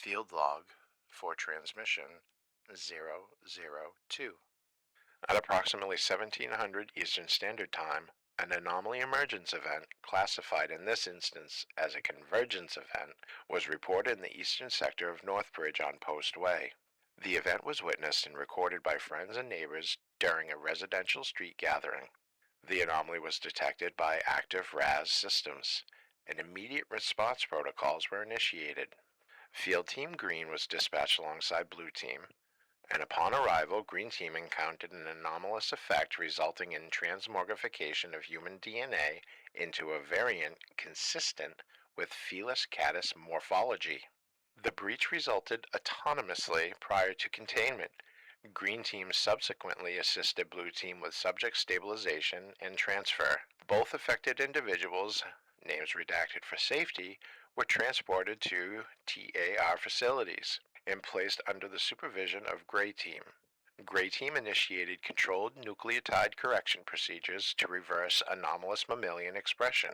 Field log for transmission 002. At approximately 1700 Eastern Standard Time, an anomaly emergence event, classified in this instance as a convergence event, was reported in the eastern sector of Northbridge on Post Way. The event was witnessed and recorded by friends and neighbors during a residential street gathering. The anomaly was detected by active RAS systems, and immediate response protocols were initiated. Field Team Green was dispatched alongside Blue Team, and upon arrival, Green Team encountered an anomalous effect resulting in transmogrification of human DNA into a variant consistent with Felis catus morphology. The breach resulted autonomously prior to containment. Green Team subsequently assisted Blue Team with subject stabilization and transfer. Both affected individuals, names redacted for safety, were transported to T.A.R. facilities and placed under the supervision of Gray Team. Gray Team initiated controlled nucleotide correction procedures to reverse anomalous mammalian expression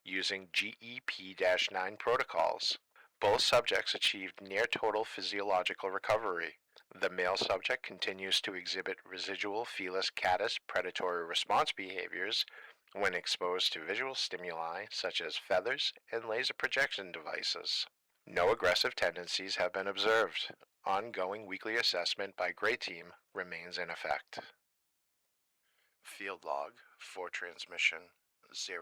using GEP-9 protocols. Both subjects achieved near total physiological recovery. The male subject continues to exhibit residual Felis catus predatory response behaviors when exposed to visual stimuli such as feathers and laser projection devices. No aggressive tendencies have been observed. Ongoing weekly assessment by Gray Team remains in effect. Field log for transmission 003.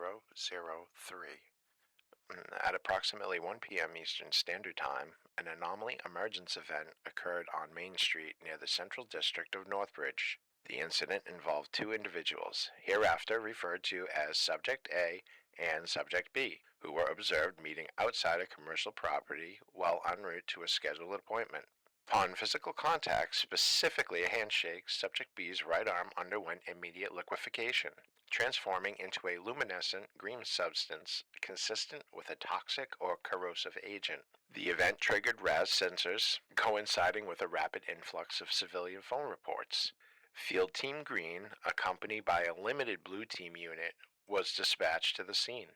At approximately 1 p.m. Eastern Standard Time, an anomaly emergence event occurred on Main Street near the Central District of Northbridge. The incident involved two individuals, hereafter referred to as Subject A and Subject B, who were observed meeting outside a commercial property while en route to a scheduled appointment. Upon physical contact, specifically a handshake, Subject B's right arm underwent immediate liquefaction, transforming into a luminescent green substance consistent with a toxic or corrosive agent. The event triggered RAS sensors, coinciding with a rapid influx of civilian phone reports. Field Team Green, accompanied by a limited Blue Team unit, was dispatched to the scene.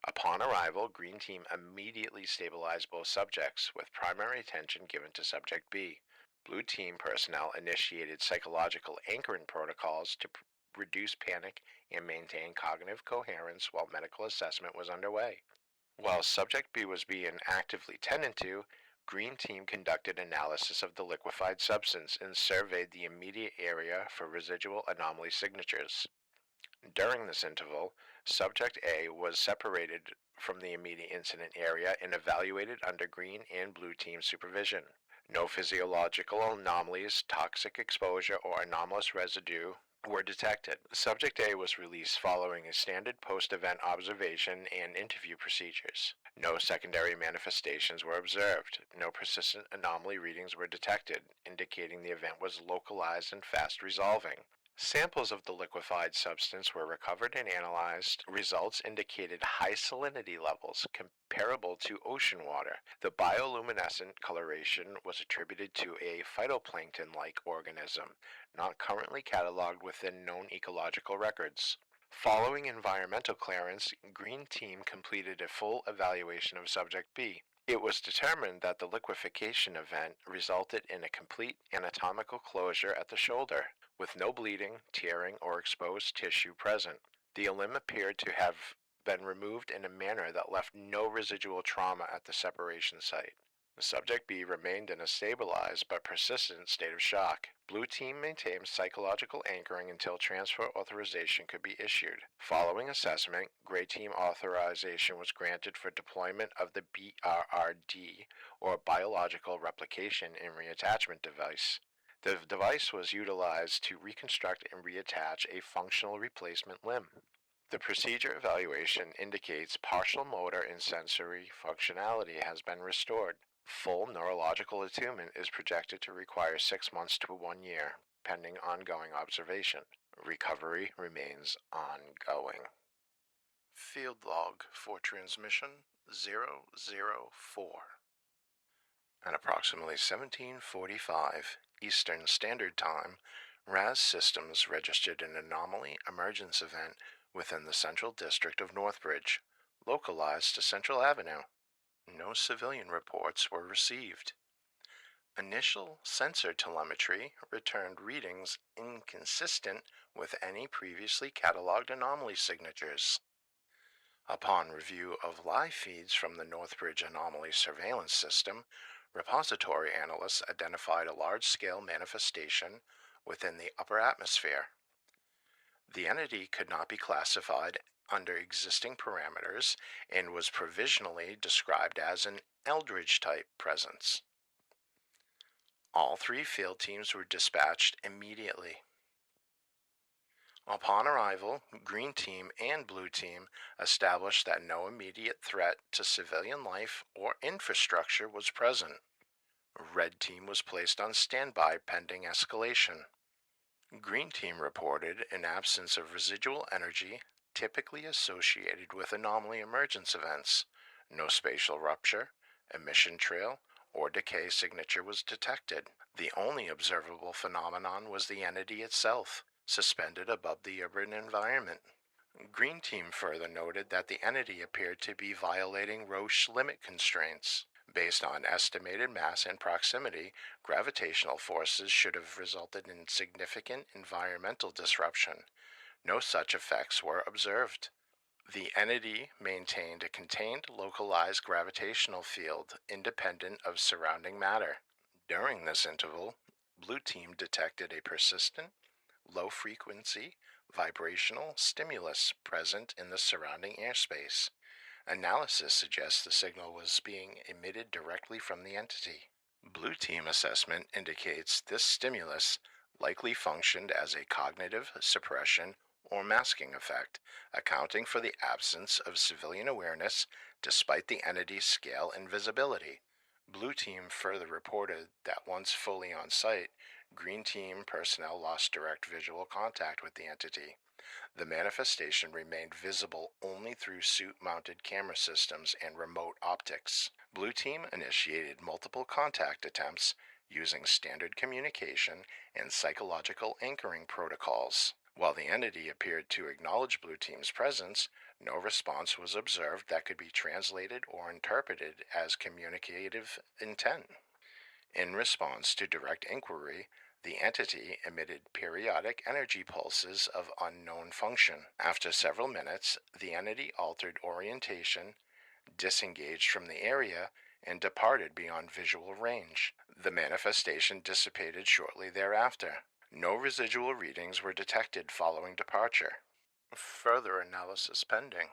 Upon arrival, Green Team immediately stabilized both subjects, with primary attention given to Subject B. Blue Team personnel initiated psychological anchoring protocols to reduce panic and maintain cognitive coherence while medical assessment was underway. While Subject B was being actively tended to, Green Team conducted analysis of the liquefied substance and surveyed the immediate area for residual anomaly signatures. During this interval, Subject A was separated from the immediate incident area and evaluated under Green and Blue Team supervision. No physiological anomalies, toxic exposure, or anomalous residue were detected. Subject A was released following a standard post-event observation and interview procedures. No secondary manifestations were observed. No persistent anomaly readings were detected, indicating the event was localized and fast resolving. Samples of the liquefied substance were recovered and analyzed. Results indicated high salinity levels comparable to ocean water. The bioluminescent coloration was attributed to a phytoplankton-like organism, not currently cataloged within known ecological records. Following environmental clearance, Green Team completed a full evaluation of Subject B. It was determined that the liquefaction event resulted in a complete anatomical closure at the shoulder, with no bleeding, tearing, or exposed tissue present. The limb appeared to have been removed in a manner that left no residual trauma at the separation site. Subject B remained in a stabilized but persistent state of shock. Blue Team maintained psychological anchoring until transfer authorization could be issued. Following assessment, Gray Team authorization was granted for deployment of the BRRD, or Biological Replication and Reattachment Device. The device was utilized to reconstruct and reattach a functional replacement limb. The procedure evaluation indicates partial motor and sensory functionality has been restored. Full neurological attunement is projected to require 6 months to 1 year, pending ongoing observation. Recovery remains ongoing. Field log for transmission 004. At approximately 1745 Eastern Standard Time, RAS Systems registered an anomaly emergence event within the Central District of Northbridge, localized to Central Avenue. No civilian reports were received. Initial sensor telemetry returned readings inconsistent with any previously cataloged anomaly signatures. Upon review of live feeds from the Northbridge Anomaly Surveillance System, repository analysts identified a large-scale manifestation within the upper atmosphere. The entity could not be classified under existing parameters and was provisionally described as an Eldridge-type presence. All three field teams were dispatched immediately. Upon arrival, Green Team and Blue Team established that no immediate threat to civilian life or infrastructure was present. Red Team was placed on standby pending escalation. Green Team reported an absence of residual energy typically associated with anomaly emergence events. No spatial rupture, emission trail, or decay signature was detected. The only observable phenomenon was the entity itself, suspended above the urban environment. Green Team further noted that the entity appeared to be violating Roche limit constraints. Based on estimated mass and proximity, gravitational forces should have resulted in significant environmental disruption. No such effects were observed. The entity maintained a contained localized gravitational field independent of surrounding matter. During this interval, Blue Team detected a persistent, low-frequency, vibrational stimulus present in the surrounding airspace. Analysis suggests the signal was being emitted directly from the entity. Blue Team assessment indicates this stimulus likely functioned as a cognitive suppression or masking effect, accounting for the absence of civilian awareness despite the entity's scale and visibility. Blue Team further reported that once fully on site, Green Team personnel lost direct visual contact with the entity. The manifestation remained visible only through suit-mounted camera systems and remote optics. Blue Team initiated multiple contact attempts using standard communication and psychological anchoring protocols. While the entity appeared to acknowledge Blue Team's presence, no response was observed that could be translated or interpreted as communicative intent. In response to direct inquiry, the entity emitted periodic energy pulses of unknown function. After several minutes, the entity altered orientation, disengaged from the area, and departed beyond visual range. The manifestation dissipated shortly thereafter. No residual readings were detected following departure. Further analysis pending.